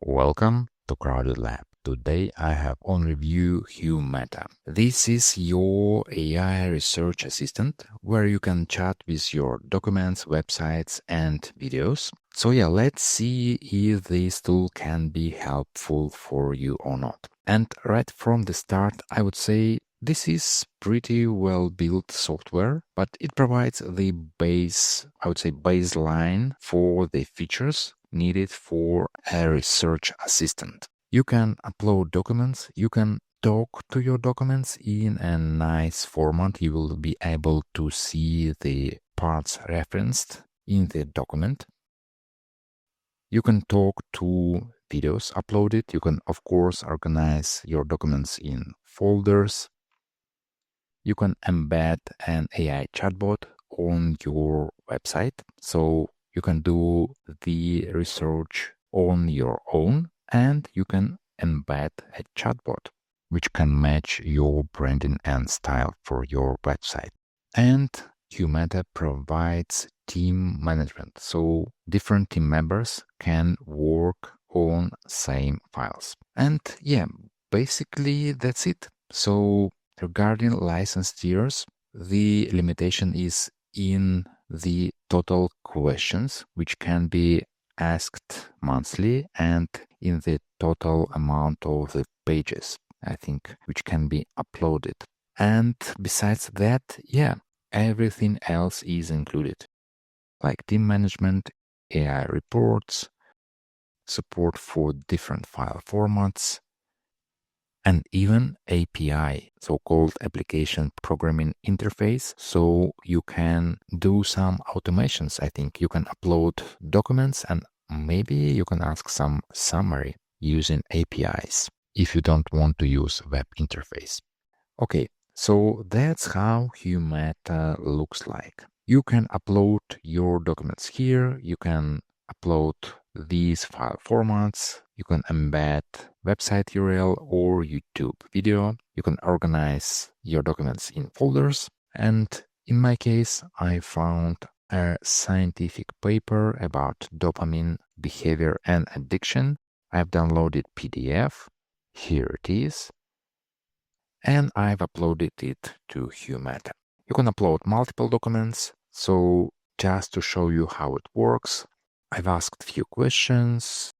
Welcome to Crowded Lab. Today I have on review Humata. This is your AI research assistant where you can chat with your documents, websites and videos. So let's see if this tool can be helpful for you or not. And right from the start, I would say this is pretty well built software, but it provides the baseline for the features needed for a research assistant. You can upload documents, you can talk to your documents in a nice format. You will be able to see the parts referenced in the document. You can talk to videos uploaded. You can, of course, organize your documents in folders. You can embed an AI chatbot on your website. So you can do the research on your own and you can embed a chatbot which can match your branding and style for your website. And Humata provides team management. So different team members can work on same files. And basically that's it. So regarding license tiers, the limitation is in the total questions which can be asked monthly and in the total amount of the pages, I think, which can be uploaded. And besides that, everything else is included, like team management, AI reports, support for different file formats, and even API, so-called application programming interface. So you can do some automations. I think you can upload documents and maybe you can ask some summary using APIs if you don't want to use web interface. Okay, so that's how Humata looks like. You can upload your documents here. You can upload these file formats. You can embed website URL or YouTube video. You can organize your documents in folders. And in my case, I found a scientific paper about dopamine behavior and addiction. I've downloaded PDF. Here it is. And I've uploaded it to Humata. You can upload multiple documents. So just to show you how it works, I've asked a few questions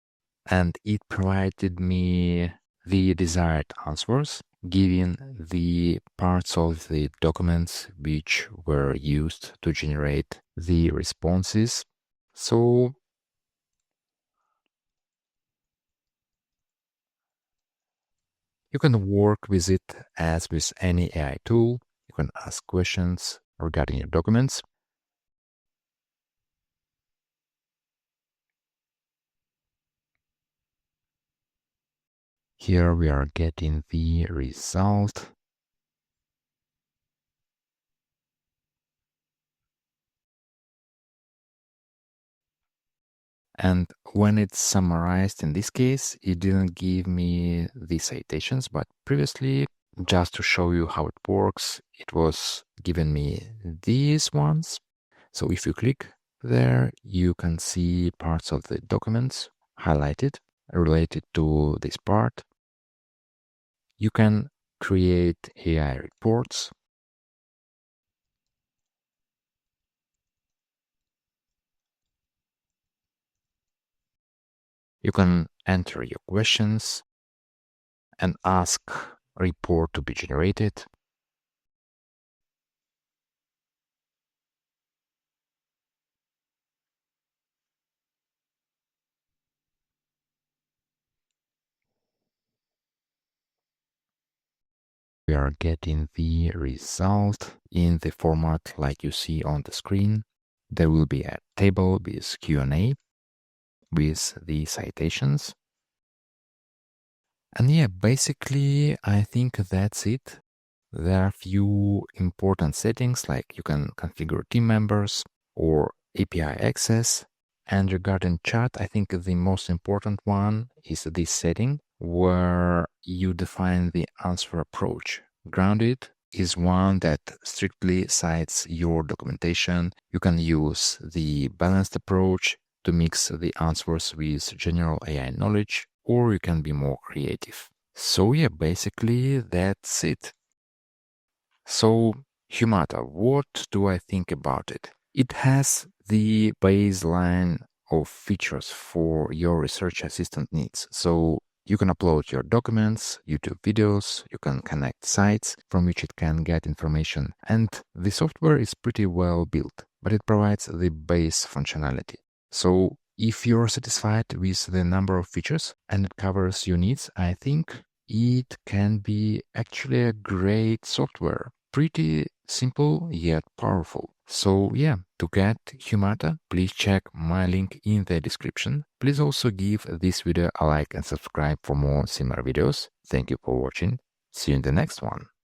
and it provided me the desired answers, giving the parts of the documents which were used to generate the responses. So you can work with it as with any AI tool. You can ask questions regarding your documents. Here we are getting the result. And when it's summarized in this case, it didn't give me the citations, but previously, just to show you how it works, it was giving me these ones. So if you click there, you can see parts of the documents highlighted related to this part. You can create AI reports. You can enter your questions and ask a report to be generated. We are getting the result in the format like you see on the screen. There will be a table with Q&A with the citations. And basically, I think that's it. There are a few important settings like you can configure team members or API access. And regarding chat, I think the most important one is this setting where you define the answer approach. Grounded is one that strictly cites your documentation. You can use the balanced approach to mix the answers with general AI knowledge, or you can be more creative. So yeah, basically that's it. So Humata, what do I think about it? It has the baseline of features for your research assistant needs. So you can upload your documents, YouTube videos, you can connect sites from which it can get information. And the software is pretty well built, but it provides the base functionality. So if you're satisfied with the number of features and it covers your needs, I think it can be actually a great software. Pretty simple yet powerful. So yeah, to get Humata, please check my link in the description. Please also give this video a like and subscribe for more similar videos. Thank you for watching. See you in the next one.